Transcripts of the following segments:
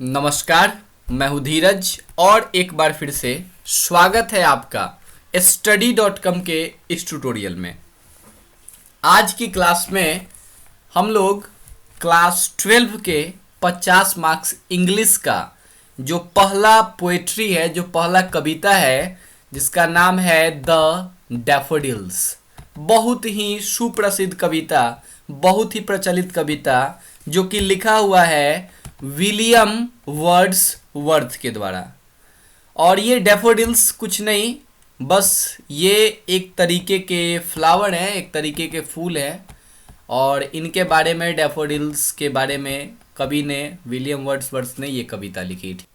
नमस्कार, मैं हूँ धीरज और एक बार फिर से स्वागत है आपका study.com के इस ट्यूटोरियल में। आज की क्लास में हम लोग क्लास 12 के 50 मार्क्स इंग्लिश का जो पहला पोएट्री है, जो पहला कविता है, जिसका नाम है द डैफोडिल्स। बहुत ही सुप्रसिद्ध कविता, बहुत ही प्रचलित कविता, जो कि लिखा हुआ है विलियम वर्ड्सवर्थ के द्वारा। और ये डैफोडिल्स कुछ नहीं, बस ये एक तरीके के फ्लावर हैं, एक तरीके के फूल हैं। और इनके बारे में, डैफोडिल्स के बारे में कवि ने, विलियम वर्ड्सवर्थ ने ये कविता लिखी थी।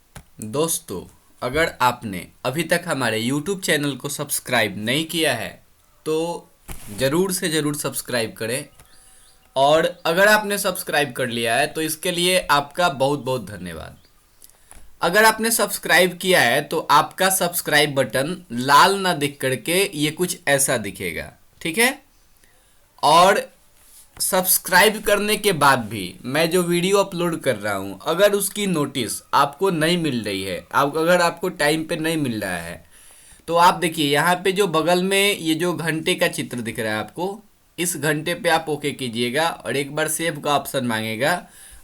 दोस्तों, अगर आपने अभी तक हमारे YouTube चैनल को सब्सक्राइब नहीं किया है तो ज़रूर से ज़रूर सब्सक्राइब करें। और अगर आपने सब्सक्राइब कर लिया है तो इसके लिए आपका बहुत बहुत धन्यवाद। अगर आपने सब्सक्राइब किया है तो आपका सब्सक्राइब बटन लाल ना दिख करके ये कुछ ऐसा दिखेगा, ठीक है। और सब्सक्राइब करने के बाद भी मैं जो वीडियो अपलोड कर रहा हूँ, अगर उसकी नोटिस आपको नहीं मिल रही है, अगर आपको टाइम पे नहीं मिल रहा है, तो आप देखिए यहाँ पे जो बगल में ये जो घंटे का चित्र दिख रहा है आपको, इस घंटे पे आप ओके कीजिएगा और एक बार सेव का ऑप्शन मांगेगा।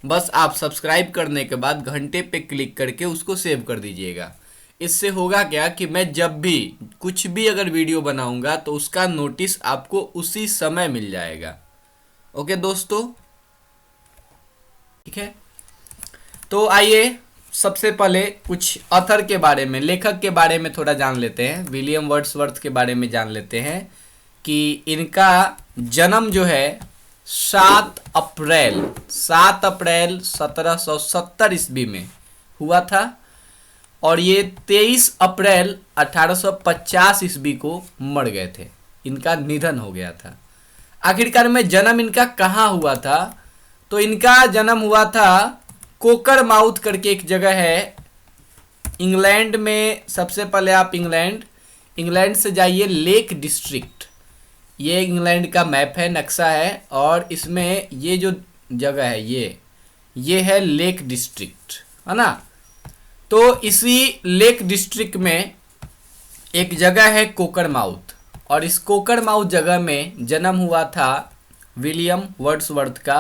बस आप सब्सक्राइब करने के बाद घंटे पे क्लिक करके उसको सेव कर दीजिएगा। इससे होगा क्या कि मैं जब भी कुछ भी अगर वीडियो बनाऊंगा तो उसका नोटिस आपको उसी समय मिल जाएगा। ओके दोस्तों, ठीक है। तो आइए सबसे पहले कुछ ऑथर के बारे में, लेखक के बारे में थोड़ा जान लेते हैं। विलियम वर्ड्सवर्थ के बारे में जान लेते हैं कि इनका जन्म जो है 7 अप्रैल 1770 ईस्वी में हुआ था और ये 23 अप्रैल 1850 ईस्वी को मर गए थे। इनका निधन हो गया था। आखिरकार में जन्म इनका कहाँ हुआ था? तो इनका जन्म हुआ था कोकर माउथ करके एक जगह है इंग्लैंड में। सबसे पहले आप इंग्लैंड से जाइए लेक डिस्ट्रिक्ट। ये इंग्लैंड का मैप है, नक्शा है, और इसमें ये जो जगह है ये है लेक डिस्ट्रिक्ट, है ना। तो इसी लेक डिस्ट्रिक्ट में एक जगह है कोकर माउथ, और इस कोकर माउथ जगह में जन्म हुआ था विलियम वर्ड्सवर्थ का।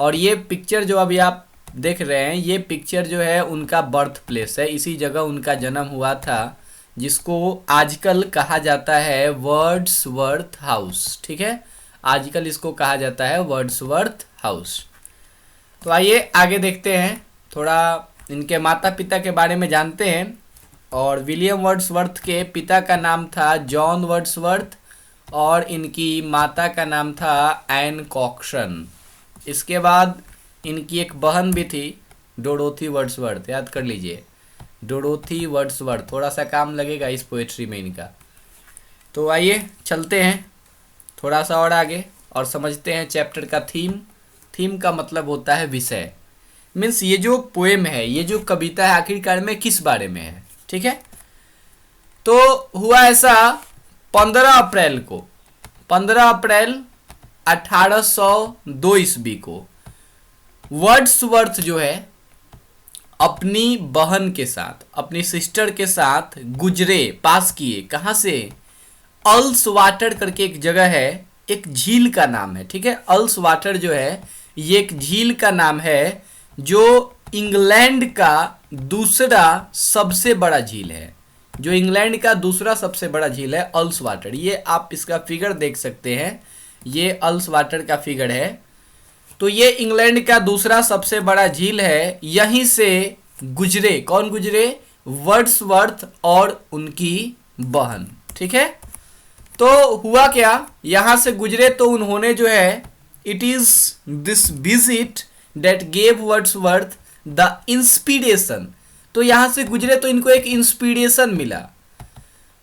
और ये पिक्चर जो अभी आप देख रहे हैं, ये पिक्चर जो है उनका बर्थ प्लेस है। इसी जगह उनका जन्म हुआ था, जिसको आजकल कहा जाता है वर्ड्सवर्थ हाउस, ठीक है। आजकल इसको कहा जाता है वर्ड्सवर्थ हाउस। तो आइए आगे देखते हैं, थोड़ा इनके माता पिता के बारे में जानते हैं। और विलियम वर्ड्सवर्थ के पिता का नाम था जॉन वर्ड्सवर्थ और इनकी माता का नाम था एन कॉक्सन। इसके बाद इनकी एक बहन भी थी, डोरोथी वर्ड्सवर्थ, याद कर लीजिए, डोरोथी वर्ड्सवर्थ। थोड़ा सा काम लगेगा इस पोएट्री में इनका। तो आइए चलते हैं थोड़ा सा और आगे और समझते हैं चैप्टर का थीम। थीम का मतलब होता है विषय, मीन्स ये जो पोएम है, ये जो कविता है, आखिरकार में किस बारे में है, ठीक है। तो हुआ ऐसा 15 अप्रैल 1802 ईस्वी को वर्ड्सवर्थ जो है अपनी बहन के साथ, अपनी सिस्टर के साथ पास किए। कहाँ से? अल्स वाटर करके एक जगह है, एक झील का नाम है, ठीक है। अल्स वाटर जो है ये एक झील का नाम है, जो इंग्लैंड का दूसरा सबसे बड़ा झील है। जो इंग्लैंड का दूसरा सबसे बड़ा झील है अल्स वाटर। ये आप इसका फिगर देख सकते हैं, ये अल्स वाटर का फिगर है। तो ये इंग्लैंड का दूसरा सबसे बड़ा झील है। यहीं से गुजरे, कौन गुजरे? वर्ड्सवर्थ और उनकी बहन, ठीक है। तो हुआ क्या, यहां से गुजरे तो उन्होंने जो है, it is this visit that gave Wordsworth the inspiration. तो यहां से गुजरे तो इनको एक इंस्पिरेशन मिला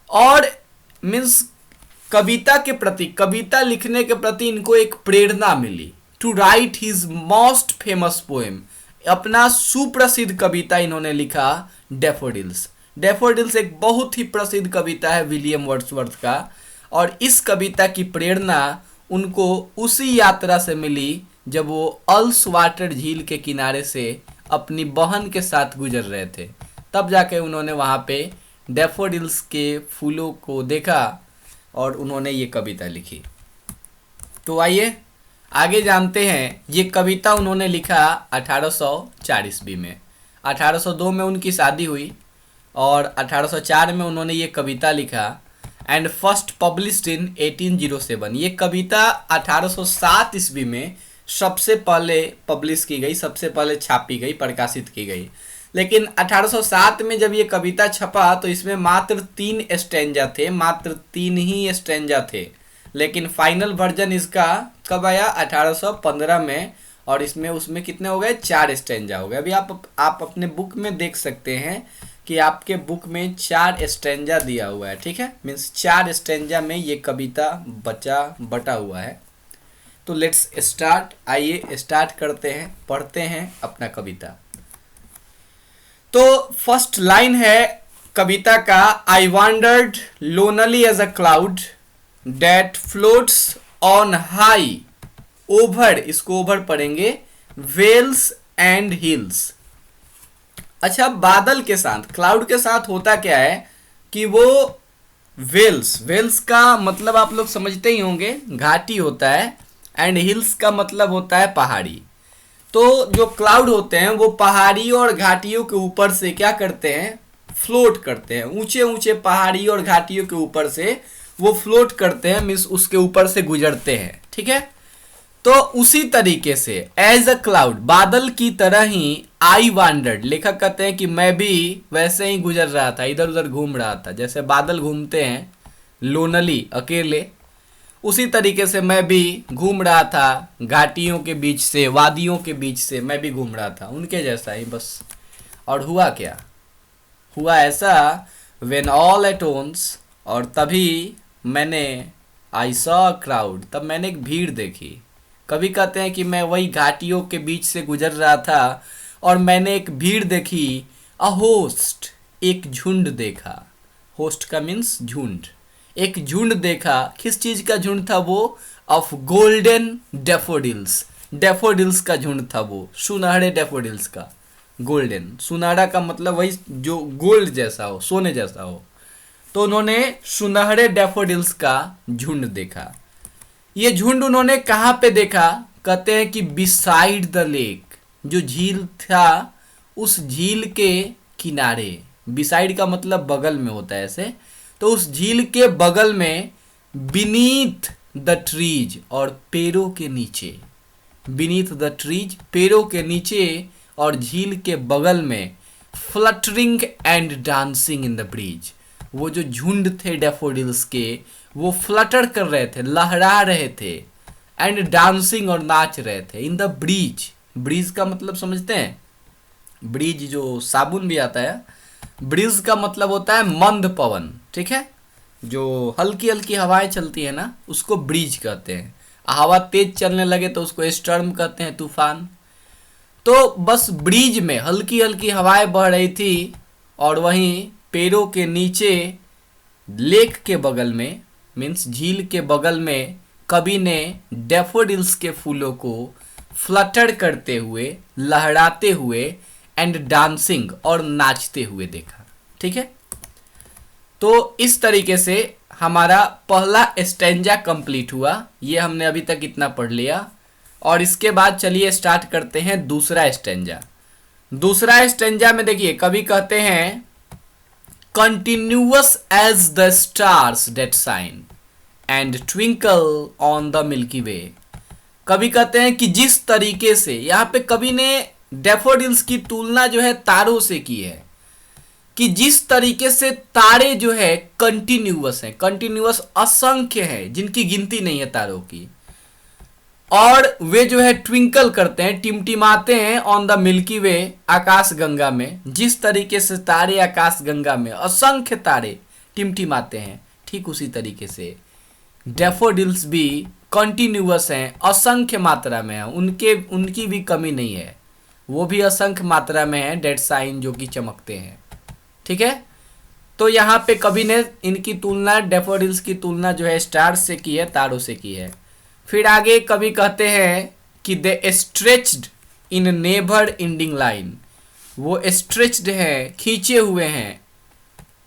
और मीन्स कविता के प्रति, कविता लिखने के प्रति इनको एक प्रेरणा मिली to write his most famous poem. अपना सुप्रसिद्ध कविता इन्होंने लिखा डैफोडिल्स। डैफोडिल्स एक बहुत ही प्रसिद्ध कविता है विलियम वर्ड्सवर्थ का, और इस कविता की प्रेरणा उनको उसी यात्रा से मिली जब वो अल्स वाटर झील के किनारे से अपनी बहन के साथ गुजर रहे थे, तब जाके उन्होंने वहाँ पे डैफोडिल्स के फूलों को देखा और उन्होंने ये कविता लिखी। तो आइए आगे जानते हैं। ये कविता उन्होंने लिखा 1804 ईस्वी में। 1802 में उनकी शादी हुई और 1804 में उन्होंने ये कविता लिखा एंड फर्स्ट पब्लिश्ड इन 1807। ये कविता 1807 ईस्वी में सबसे पहले पब्लिश की गई, सबसे पहले छापी गई, प्रकाशित की गई। लेकिन 1807 में जब ये कविता छपा तो इसमें मात्र 3 स्टैंजा थे, मात्र 3 ही स्टैंजा थे। लेकिन फाइनल वर्जन इसका कब आया? 1815 में, और इसमें उसमें कितने हो गए? 4 स्टैंजा हो गए। अभी आप अपने बुक में देख सकते हैं कि आपके बुक में 4 स्टैंजा दिया हुआ है, ठीक है। मीन्स 4 स्टैंजा में ये कविता बटा हुआ है। तो लेट्स स्टार्ट, आइए स्टार्ट करते हैं, पढ़ते हैं अपना कविता। तो फर्स्ट लाइन है कविता का, I wandered lonely as a cloud that floats on high over, इसको ओवर पढ़ेंगे, वेल्स एंड हिल्स। अच्छा, बादल के साथ, क्लाउड के साथ होता क्या है कि वो वेल्स का मतलब आप लोग समझते ही होंगे, घाटी होता है, एंड हिल्स का मतलब होता है पहाड़ी। तो जो क्लाउड होते हैं वो पहाड़ी और घाटियों के ऊपर से क्या करते हैं? फ्लोट करते हैं। ऊंचे ऊंचे पहाड़ी और घाटियों के ऊपर से वो फ्लोट करते हैं, मीन्स उसके ऊपर से गुजरते हैं, ठीक है। तो उसी तरीके से एज अ क्लाउड, बादल की तरह ही आई वांडर्ड, लेखक कहते हैं कि मैं भी वैसे ही गुजर रहा था, इधर उधर घूम रहा था, जैसे बादल घूमते हैं लोनली, अकेले, उसी तरीके से मैं भी घूम रहा था घाटियों के बीच से, वादियों के बीच से मैं भी घूम रहा था, उनके जैसा ही बस। और हुआ क्या? हुआ ऐसा, व्हेन ऑल एट ओन्स, और तभी मैंने, आई सॉ क्राउड, तब मैंने एक भीड़ देखी। कभी कहते हैं कि मैं वही घाटियों के बीच से गुजर रहा था और मैंने एक भीड़ देखी, अ होस्ट, एक झुंड देखा। होस्ट का मीन्स झुंड, एक झुंड देखा। किस चीज का झुंड था वो? ऑफ गोल्डन डैफोडिल्स, डैफोडिल्स का झुंड था वो, सुनहरे डैफोडिल्स का। गोल्डन, सुनहरा का मतलब वही जो गोल्ड जैसा हो, सोने जैसा हो। तो उन्होंने सुनहरे डैफोडिल्स का झुंड देखा। ये झुंड उन्होंने कहाँ पे देखा? कहते हैं कि बिसाइड द लेक, जो झील था उस झील के किनारे। बिसाइड का मतलब बगल में होता है ऐसे, तो उस झील के बगल में, बीनीथ द ट्रीज, और पेड़ों के नीचे, बीनीथ द ट्रीज, पेड़ों के नीचे और झील के बगल में, fluttering and dancing in the bridge, वो जो झुंड थे डैफोडिल्स के वो फ्लटर कर रहे थे, लहरा रहे थे, एंड डांसिंग, और नाच रहे थे, इन द ब्रिज। ब्रिज का मतलब समझते हैं? ब्रिज जो साबुन भी आता है, ब्रिज का मतलब होता है मंद पवन, ठीक है। जो हल्की हल्की हवाएं चलती है ना, उसको ब्रिज कहते हैं। हवा तेज चलने लगे तो उसको स्टॉर्म कहते हैं, तूफान। तो बस ब्रिज में हल्की हल्की हवाएं बह रही थी, और वहीं पेड़ों के नीचे, लेक के बगल में, मीन्स झील के बगल में, कवि ने डैफोडिल्स के फूलों को फ्लटर करते हुए, लहराते हुए, एंड डांसिंग, और नाचते हुए देखा, ठीक है। तो इस तरीके से हमारा पहला स्टैंजा कंप्लीट हुआ। ये हमने अभी तक इतना पढ़ लिया, और इसके बाद चलिए स्टार्ट करते हैं दूसरा स्टैंजा। दूसरा स्टैंजा में देखिए कवि कहते हैं, continuous as the stars that shine and twinkle on the Milky Way। कवि कहते हैं कि जिस तरीके से, यहाँ पे कवि ने डैफोडिल्स की तुलना जो है तारों से की है, कि जिस तरीके से तारे जो है कंटिन्यूअस हैं, कंटिन्यूअस असंख्य हैं, जिनकी गिनती नहीं है तारों की, और वे जो है ट्विंकल करते हैं, टिमटिमाते हैं, ऑन द मिल्की वे, आकाश गंगा में। जिस तरीके से तारे आकाश गंगा में असंख्य तारे टिमटिमाते हैं, ठीक उसी तरीके से डैफोडिल्स भी कंटिन्यूअस हैं, असंख्य मात्रा में हैं, उनकी भी कमी नहीं है, वो भी असंख्य मात्रा में है, डेड साइन जो कि चमकते हैं, ठीक है। तो यहाँ पे कवि ने इनकी तुलना, डैफोडिल्स की तुलना जो है स्टार्स से की है, तारों से की है। फिर आगे कवि कहते हैं कि they stretched in never ending line, वो स्ट्रेच्ड हैं, खींचे हुए हैं।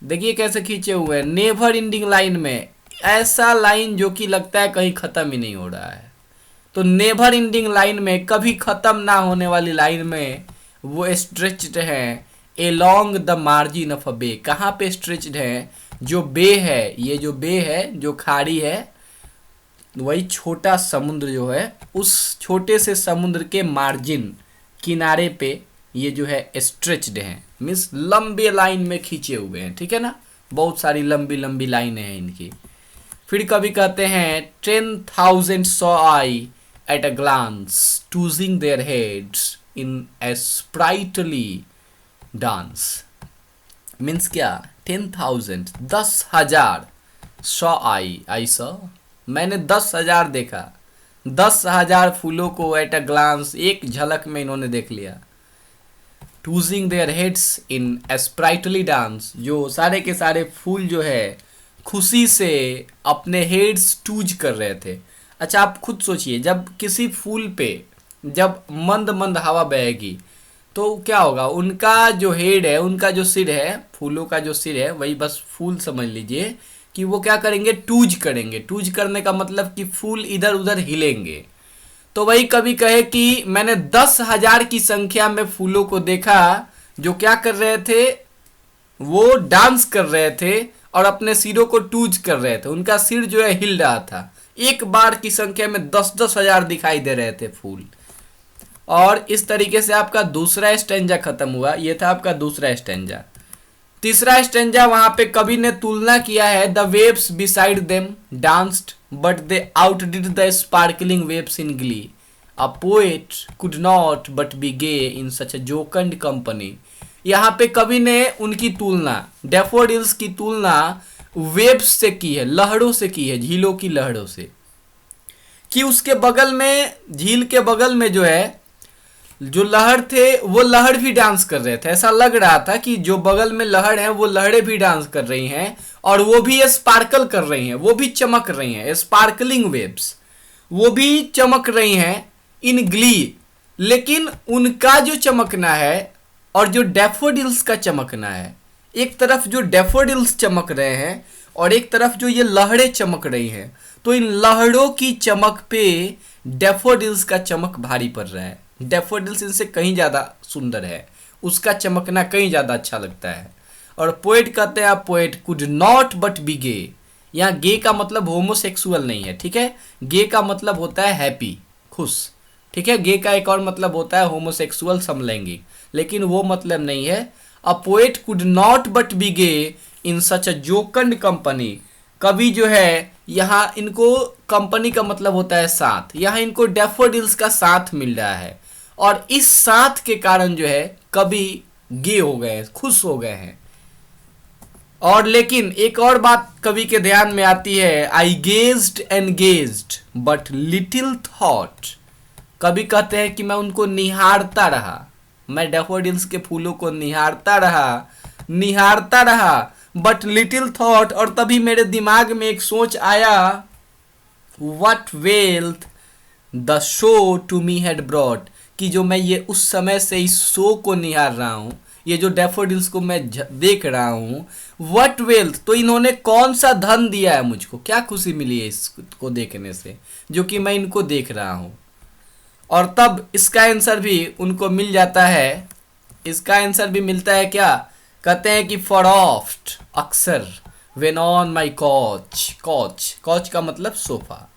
देखिए कैसे खींचे हुए हैं, नेवर एंडिंग लाइन में, ऐसा लाइन जो कि लगता है कहीं खत्म ही नहीं हो रहा है। तो नेवर एंडिंग लाइन में, कभी खत्म ना होने वाली लाइन में वो स्ट्रेच्ड हैं along the margin of a bay. कहाँ पे स्ट्रेच्ड हैं? जो बे है, ये जो बे है, जो खाड़ी है, वही छोटा समुद्र जो है, उस छोटे से समुद्र के मार्जिन, किनारे पे ये जो है स्ट्रेच्ड हैं, मीन्स लंबे लाइन में खींचे हुए हैं। ठीक है ना, बहुत सारी लंबी लंबी लाइनें हैं इनकी। फिर कभी कहते हैं 10,000 saw I at a glance, choosing their heads in a sprightly dance। Means क्या? 10,000, 10,000 saw I saw, मैंने 10,000 देखा, 10,000 फूलों को एट अ ग्लांस, एक झलक में इन्होंने देख लिया। Tossing their heads in sprightly dance, जो सारे के सारे फूल जो है खुशी से अपने हेड्स टूज कर रहे थे। अच्छा आप खुद सोचिए, जब किसी फूल पे जब मंद मंद हवा बहेगी तो क्या होगा? उनका जो हेड है, उनका जो सिर है, फूलों का जो सिर है, वही बस फूल समझ लीजिए कि वो क्या करेंगे? टूज करेंगे। टूज करने का मतलब कि फूल इधर उधर हिलेंगे। तो वही कवि कहे कि मैंने 10,000 की संख्या में फूलों को देखा जो क्या कर रहे थे? वो डांस कर रहे थे और अपने सिरों को टूज कर रहे थे। उनका सिर जो है हिल रहा था। एक बार की संख्या में 10,000 दिखाई दे रहे थे फूल। और इस तरीके से आपका दूसरा स्टैंजा खत्म हुआ। ये था आपका दूसरा स्टैंजा। तीसरा स्टैंजा, वहां पे कवि ने तुलना किया है, the waves beside them danced but they outdid the sparkling waves in glee, a poet could not but be gay in such a jocund company. यहाँ पे कवि ने उनकी तुलना, डैफोडिल्स की तुलना वेव्स से की है, लहरों से की है, झीलों की लहरों से। कि उसके बगल में, झील के बगल में जो है, जो लहर थे वो लहर भी डांस कर रहे थे। ऐसा लग रहा था कि जो बगल में लहर है वो लहरें भी डांस कर रही हैं और वो भी स्पार्कल कर रही हैं, वो भी चमक रही हैं। स्पार्कलिंग वेव्स, वो भी चमक रही हैं इन ग्ली। लेकिन उनका जो चमकना है और जो डैफोडिल्स का चमकना है, एक तरफ जो डैफोडिल्स चमक रहे हैं और एक तरफ जो ये लहरें चमक रही हैं, तो इन लहरों की चमक पे डैफोडिल्स का चमक भारी पड़ रहा है। डैफोडिल्स इनसे कहीं ज़्यादा सुंदर है, उसका चमकना कहीं ज़्यादा अच्छा लगता है। और पोएट कहते हैं, poet could not but be gay. यहाँ गे का मतलब होमोसेक्सुअल नहीं है, ठीक है। गे का मतलब होता है हैप्पी, खुश, ठीक है। गे का एक और मतलब होता है होमोसेक्सुअल, समलैंगिक, लेकिन वो मतलब नहीं है। A poet could not but be gay in such a jocund company. कवि जो है, यहाँ इनको कंपनी का मतलब होता है साथ, यहाँ इनको डैफोडिल्स का साथ मिल रहा है और इस साथ के कारण जो है कवि गे हो गए, खुश हो गए हैं। और लेकिन एक और बात कवि के ध्यान में आती है, I gazed and gazed but little thought. कवि कहते हैं कि मैं उनको निहारता रहा, मैं डैफोडिल्स के फूलों को निहारता रहा बट लिटिल थॉट, और तभी मेरे दिमाग में एक सोच आया, what wealth the show to me had brought, कि जो मैं ये उस समय से इस शो को निहार रहा हूँ, ये जो डैफोडिल्स को मैं देख रहा हूँ, व्हाट वेल्थ, तो इन्होंने कौन सा धन दिया है मुझको, क्या खुशी मिली है इसको देखने से जो कि मैं इनको देख रहा हूँ। और तब इसका आंसर भी उनको मिल जाता है, इसका आंसर भी मिलता है क्या? कहते हैं कि फॉर ऑफ्ट अक्सर वेन ऑन माई कॉच, कॉच का मतलब सोफा,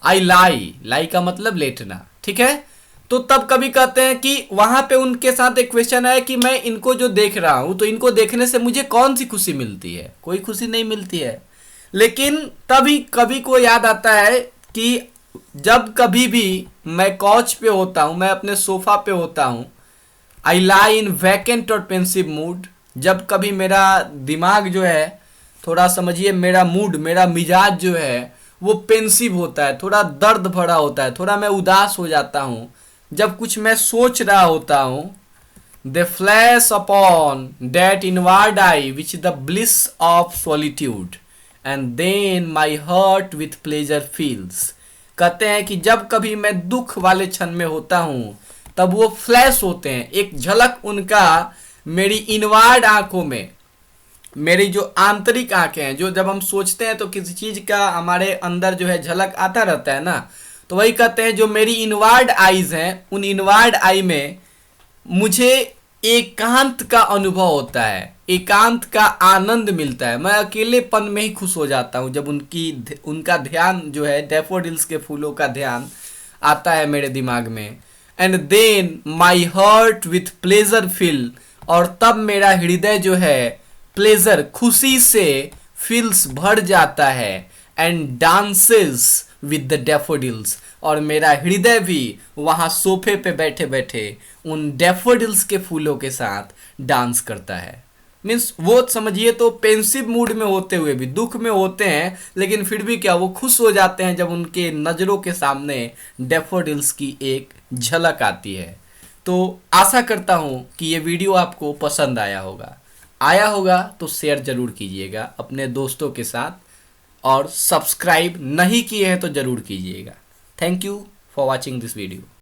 आई लाई का मतलब लेटना, ठीक है। तो तब कभी कहते हैं कि वहां पे उनके साथ एक क्वेश्चन है कि मैं इनको जो देख रहा हूं, तो इनको देखने से मुझे कौन सी खुशी मिलती है? कोई खुशी नहीं मिलती है। लेकिन तभी कवि को याद आता है कि जब कभी भी मैं कॉच पे होता हूं, मैं अपने सोफा पे होता हूं, आई लाई इन वैकेंट और पेंसिव मूड, जब कभी मेरा दिमाग जो है, थोड़ा समझिए मेरा मूड, मेरा मिजाज जो है वो पेंसिव होता है, थोड़ा दर्द भरा होता है, थोड़ा मैं उदास हो जाता हूँ जब कुछ मैं सोच रहा होता हूँ। They flash upon that inward eye which the bliss of solitude and then my heart with pleasure fills. कहते हैं कि जब कभी मैं दुख वाले क्षण में होता हूँ, तब वो फ्लैश होते हैं, एक झलक उनका मेरी इनवार्ड आंखों में, मेरी जो आंतरिक आंखें हैं, जो जब हम सोचते हैं तो किसी चीज का हमारे अंदर जो है झलक आता रहता है ना, तो वही कहते हैं जो मेरी इनवार्ड आईज हैं, उन इनवार्ड आई में मुझे एकांत का अनुभव होता है, एकांत का आनंद मिलता है। मैं अकेलेपन में ही खुश हो जाता हूँ जब उनका ध्यान जो है, डैफोडिल्स के फूलों का ध्यान आता है मेरे दिमाग में। And then my heart with pleasure fill, और तब मेरा हृदय जो है प्लेजर, खुशी से फिल्स भर जाता है। And dances with the daffodils, और मेरा हृदय भी वहां सोफे पे बैठे बैठे उन डैफोडिल्स के फूलों के साथ डांस करता है। मीन्स वो समझिए तो पेंसिव मूड में होते हुए भी, दुख में होते हैं, लेकिन फिर भी क्या वो खुश हो जाते हैं जब उनके नज़रों के सामने डैफोडिल्स की एक झलक आती है। तो आशा करता हूँ कि ये वीडियो आपको पसंद आया होगा तो शेयर जरूर कीजिएगा अपने दोस्तों के साथ, और सब्सक्राइब नहीं किए हैं तो जरूर कीजिएगा। Thank you for watching this video.